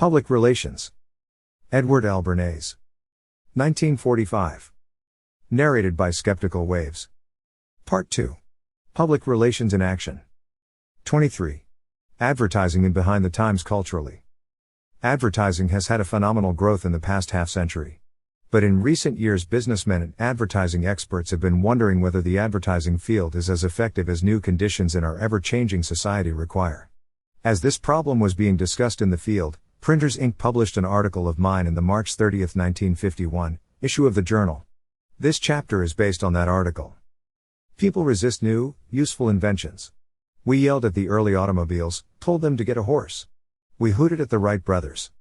Public Relations. Edward L. Bernays. 1945. Narrated by Skeptical Waves. Part 2. Public Relations in Action. 23. Advertising in Behind the Times Culturally. Advertising has had a phenomenal growth in the past half-century. But in recent years, businessmen and advertising experts have been wondering whether the advertising field is as effective as new conditions in our ever-changing society require. As this problem was being discussed in the field, Printers Inc. published an article of mine in the March 30, 1951, issue of the journal. This chapter is based on that article. People resist new, useful inventions. We yelled at the early automobiles, told them to get a horse. We hooted at the Wright brothers.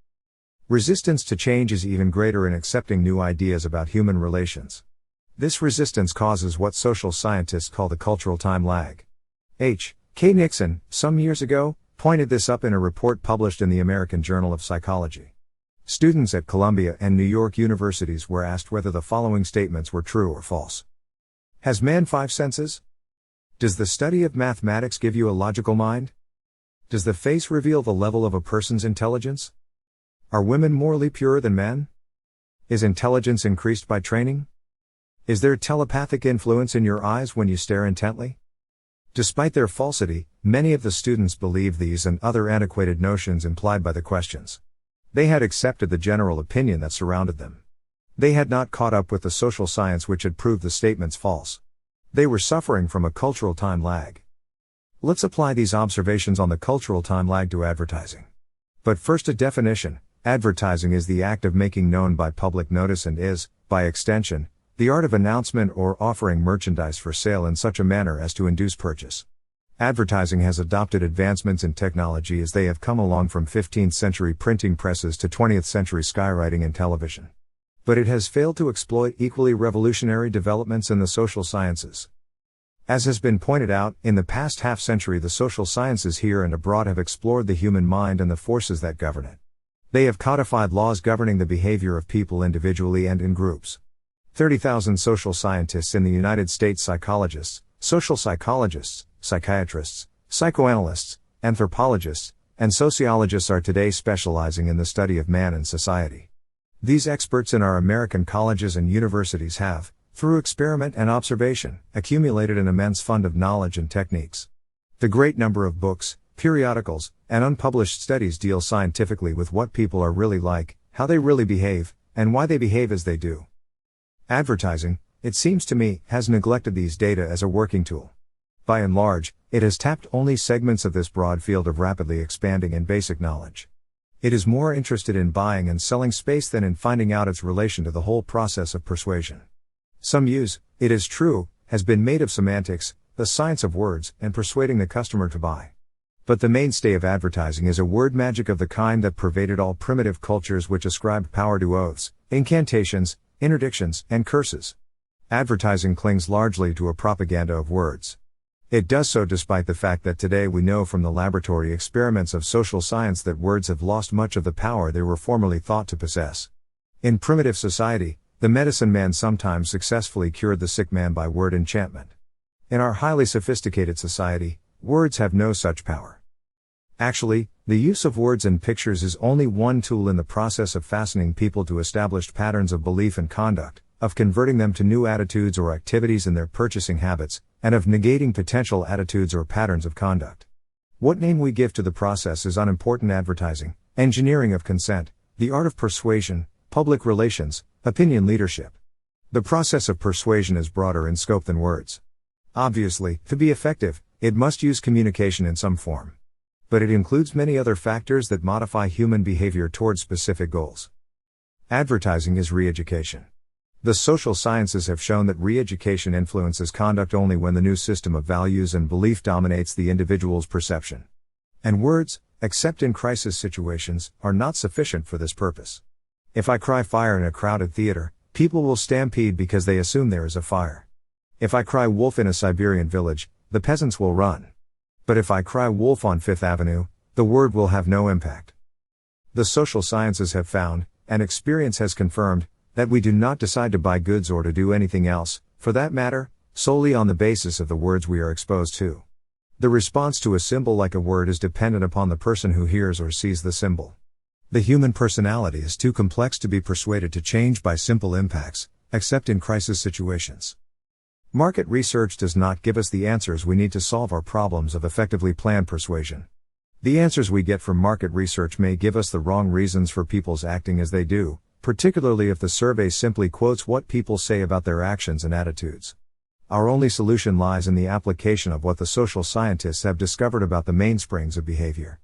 Resistance to change is even greater in accepting new ideas about human relations. This resistance causes what social scientists call the cultural time lag. H. K. Nixon, some years ago, pointed this up in a report published in the American Journal of Psychology. Students at Columbia and New York universities were asked whether the following statements were true or false. Has man 5 senses? Does the study of mathematics give you a logical mind? Does the face reveal the level of a person's intelligence? Are women morally purer than men? Is intelligence increased by training? Is there telepathic influence in your eyes when you stare intently? Despite their falsity, many of the students believed these and other antiquated notions implied by the questions. They had accepted the general opinion that surrounded them. They had not caught up with the social science which had proved the statements false. They were suffering from a cultural time lag. Let's apply these observations on the cultural time lag to advertising. But first, a definition. Advertising is the act of making known by public notice and is, by extension, the art of announcement or offering merchandise for sale in such a manner as to induce purchase. Advertising has adopted advancements in technology as they have come along from 15th century printing presses to 20th century skywriting and television. But it has failed to exploit equally revolutionary developments in the social sciences. As has been pointed out, in the past half-century the social sciences here and abroad have explored the human mind and the forces that govern it. They have codified laws governing the behavior of people individually and in groups. 30,000 social scientists in the United States, psychologists, social psychologists, psychiatrists, psychoanalysts, anthropologists, and sociologists are today specializing in the study of man and society. These experts in our American colleges and universities have, through experiment and observation, accumulated an immense fund of knowledge and techniques. The great number of books, periodicals, and unpublished studies deal scientifically with what people are really like, how they really behave, and why they behave as they do. Advertising, it seems to me, has neglected these data as a working tool. By and large, it has tapped only segments of this broad field of rapidly expanding and basic knowledge. It is more interested in buying and selling space than in finding out its relation to the whole process of persuasion. Some use, it is true, has been made of semantics, the science of words, and persuading the customer to buy. But the mainstay of advertising is a word magic of the kind that pervaded all primitive cultures which ascribed power to oaths, incantations, interdictions, and curses. Advertising clings largely to a propaganda of words. It does so despite the fact that today we know from the laboratory experiments of social science that words have lost much of the power they were formerly thought to possess. In primitive society, the medicine man sometimes successfully cured the sick man by word enchantment. In our highly sophisticated society, words have no such power. Actually, the use of words and pictures is only one tool in the process of fastening people to established patterns of belief and conduct, of converting them to new attitudes or activities in their purchasing habits, and of negating potential attitudes or patterns of conduct. What name we give to the process is unimportant. Advertising, engineering of consent, the art of persuasion, public relations, opinion leadership. The process of persuasion is broader in scope than words. Obviously, to be effective, it must use communication in some form. But it includes many other factors that modify human behavior towards specific goals. Advertising is re-education. The social sciences have shown that re-education influences conduct only when the new system of values and belief dominates the individual's perception. And words, except in crisis situations, are not sufficient for this purpose. If I cry fire in a crowded theater, people will stampede because they assume there is a fire. If I cry wolf in a Siberian village, the peasants will run. But if I cry wolf on Fifth Avenue, the word will have no impact. The social sciences have found, and experience has confirmed, that we do not decide to buy goods or to do anything else, for that matter, solely on the basis of the words we are exposed to. The response to a symbol like a word is dependent upon the person who hears or sees the symbol. The human personality is too complex to be persuaded to change by simple impacts, except in crisis situations. Market research does not give us the answers we need to solve our problems of effectively planned persuasion. The answers we get from market research may give us the wrong reasons for people's acting as they do, particularly if the survey simply quotes what people say about their actions and attitudes. Our only solution lies in the application of what the social scientists have discovered about the mainsprings of behavior.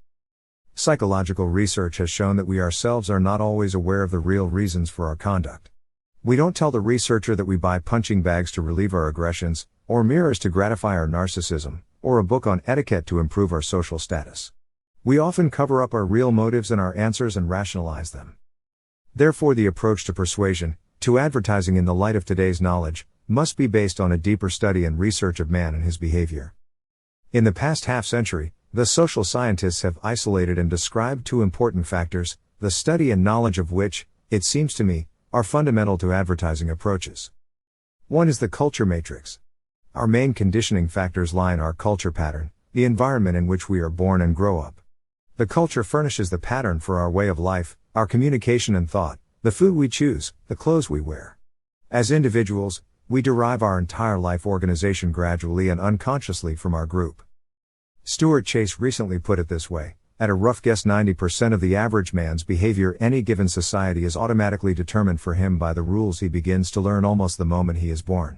Psychological research has shown that we ourselves are not always aware of the real reasons for our conduct. We don't tell the researcher that we buy punching bags to relieve our aggressions, or mirrors to gratify our narcissism, or a book on etiquette to improve our social status. We often cover up our real motives and our answers and rationalize them. Therefore, the approach to persuasion, to advertising in the light of today's knowledge, must be based on a deeper study and research of man and his behavior. In the past half-century, the social scientists have isolated and described two important factors, the study and knowledge of which, it seems to me, are fundamental to advertising approaches. One is the culture matrix. Our main conditioning factors lie in our culture pattern, the environment in which we are born and grow up. The culture furnishes the pattern for our way of life, our communication and thought, the food we choose, the clothes we wear. As individuals, we derive our entire life organization gradually and unconsciously from our group. Stuart Chase recently put it this way: at a rough guess 90% of the average man's behavior any given society is automatically determined for him by the rules he begins to learn almost the moment he is born.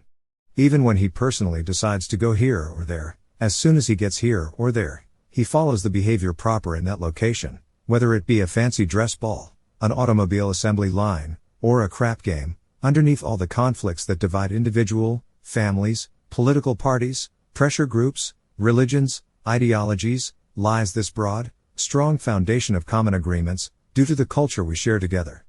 Even when he personally decides to go here or there, as soon as he gets here or there, he follows the behavior proper in that location, whether it be a fancy dress ball, an automobile assembly line, or a crap game. Underneath all the conflicts that divide individual, families, political parties, pressure groups, religions, ideologies, lies this broad, strong foundation of common agreements, due to the culture we share together.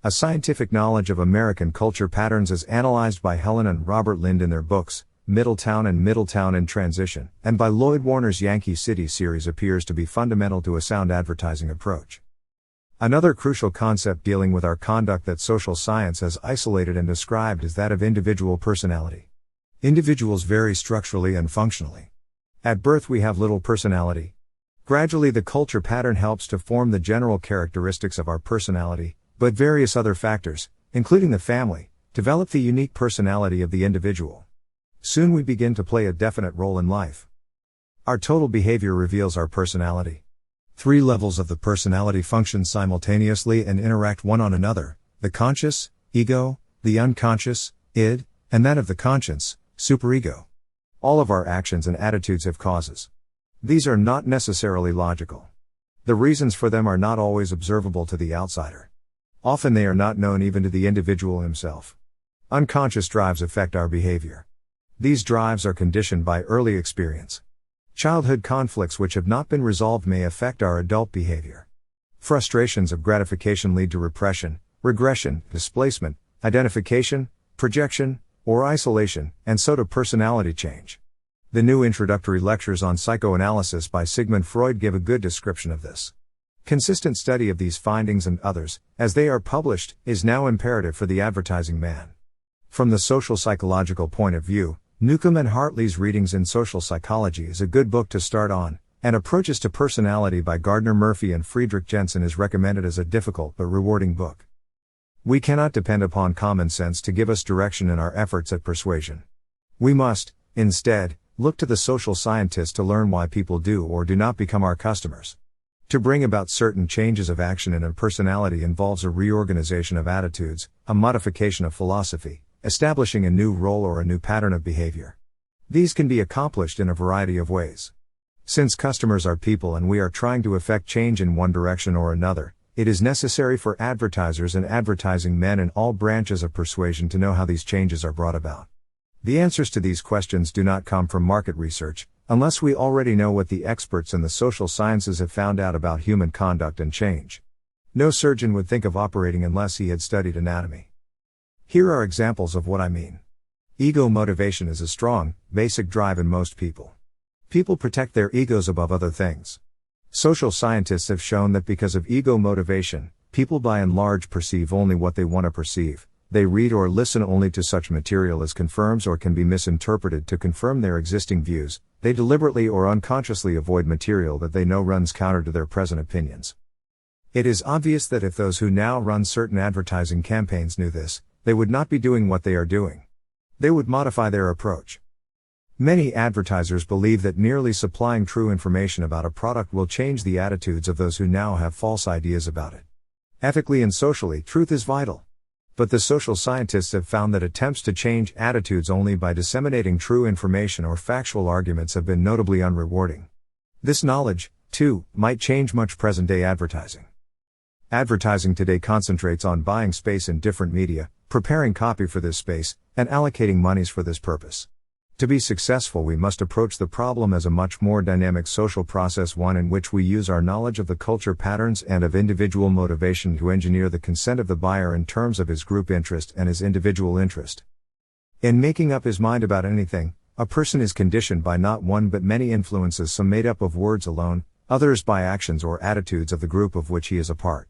A scientific knowledge of American culture patterns as analyzed by Helen and Robert Lind in their books, Middletown and Middletown in Transition, and by Lloyd Warner's Yankee City series appears to be fundamental to a sound advertising approach. Another crucial concept dealing with our conduct that social science has isolated and described is that of individual personality. Individuals vary structurally and functionally. At birth we have little personality. Gradually the culture pattern helps to form the general characteristics of our personality, but various other factors, including the family, develop the unique personality of the individual. Soon we begin to play a definite role in life. Our total behavior reveals our personality. 3 levels of the personality function simultaneously and interact one on another: the conscious, ego, the unconscious, id, and that of the conscience, superego. All of our actions and attitudes have causes. These are not necessarily logical. The reasons for them are not always observable to the outsider. Often they are not known even to the individual himself. Unconscious drives affect our behavior. These drives are conditioned by early experience. Childhood conflicts which have not been resolved may affect our adult behavior. Frustrations of gratification lead to repression, regression, displacement, identification, projection, or isolation, and so to personality change. The new introductory lectures on psychoanalysis by Sigmund Freud give a good description of this. Consistent study of these findings and others, as they are published, is now imperative for the advertising man. From the social psychological point of view, Newcomb and Hartley's Readings in Social Psychology is a good book to start on, and Approaches to Personality by Gardner Murphy and Friedrich Jensen is recommended as a difficult but rewarding book. We cannot depend upon common sense to give us direction in our efforts at persuasion. We must, instead, look to the social scientists to learn why people do or do not become our customers. To bring about certain changes of action in a personality involves a reorganization of attitudes, a modification of philosophy, establishing a new role or a new pattern of behavior. These can be accomplished in a variety of ways. Since customers are people and we are trying to effect change in one direction or another, it is necessary for advertisers and advertising men in all branches of persuasion to know how these changes are brought about. The answers to these questions do not come from market research, unless we already know what the experts in the social sciences have found out about human conduct and change. No surgeon would think of operating unless he had studied anatomy. Here are examples of what I mean. Ego motivation is a strong, basic drive in most people. People protect their egos above other things. Social scientists have shown that because of ego motivation, people by and large perceive only what they want to perceive. They read or listen only to such material as confirms or can be misinterpreted to confirm their existing views. They deliberately or unconsciously avoid material that they know runs counter to their present opinions. It is obvious that if those who now run certain advertising campaigns knew this, they would not be doing what they are doing. They would modify their approach. Many advertisers believe that merely supplying true information about a product will change the attitudes of those who now have false ideas about it. Ethically and socially, truth is vital. But the social scientists have found that attempts to change attitudes only by disseminating true information or factual arguments have been notably unrewarding. This knowledge, too, might change much present-day advertising. Advertising today concentrates on buying space in different media, preparing copy for this space, and allocating monies for this purpose. To be successful, we must approach the problem as a much more dynamic social process, one in which we use our knowledge of the culture patterns and of individual motivation to engineer the consent of the buyer in terms of his group interest and his individual interest. In making up his mind about anything, a person is conditioned by not one but many influences, some made up of words alone, others by actions or attitudes of the group of which he is a part.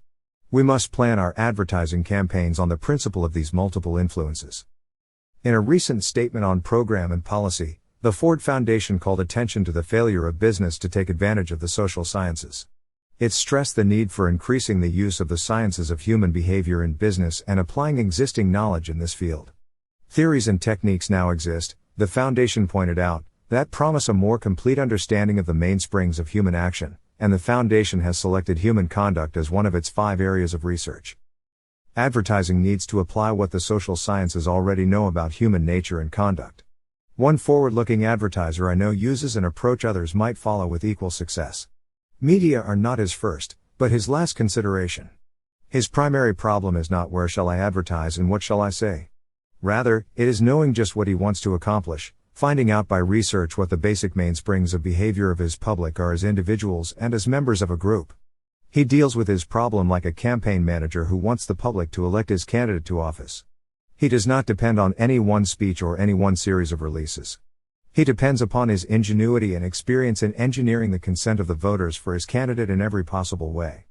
We must plan our advertising campaigns on the principle of these multiple influences. In a recent statement on program and policy, the Ford Foundation called attention to the failure of business to take advantage of the social sciences. It stressed the need for increasing the use of the sciences of human behavior in business and applying existing knowledge in this field. Theories and techniques now exist, the Foundation pointed out, that promise a more complete understanding of the mainsprings of human action, and the Foundation has selected human conduct as one of its 5 areas of research. Advertising needs to apply what the social sciences already know about human nature and conduct. One forward-looking advertiser I know uses an approach others might follow with equal success. Media are not his first, but his last consideration. His primary problem is not where shall I advertise and what shall I say. Rather, it is knowing just what he wants to accomplish, finding out by research what the basic mainsprings of behavior of his public are as individuals and as members of a group. He deals with his problem like a campaign manager who wants the public to elect his candidate to office. He does not depend on any one speech or any one series of releases. He depends upon his ingenuity and experience in engineering the consent of the voters for his candidate in every possible way.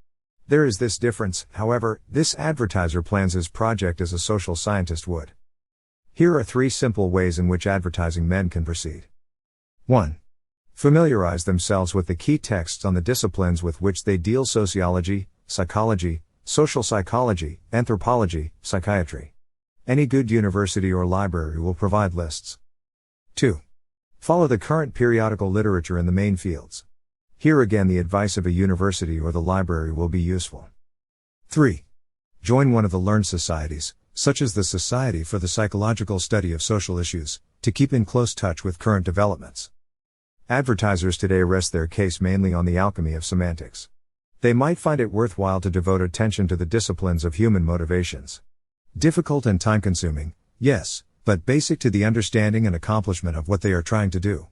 There is this difference, however: this advertiser plans his project as a social scientist would. Here are 3 simple ways in which advertising men can proceed. 1. Familiarize themselves with the key texts on the disciplines with which they deal: sociology, psychology, social psychology, anthropology, psychiatry. Any good university or library will provide lists. 2. Follow the current periodical literature in the main fields. Here again the advice of a university or the library will be useful. 3. Join one of the learned societies, such as the Society for the Psychological Study of Social Issues, to keep in close touch with current developments. Advertisers today rest their case mainly on the alchemy of semantics. They might find it worthwhile to devote attention to the disciplines of human motivations. Difficult and time-consuming, yes, but basic to the understanding and accomplishment of what they are trying to do.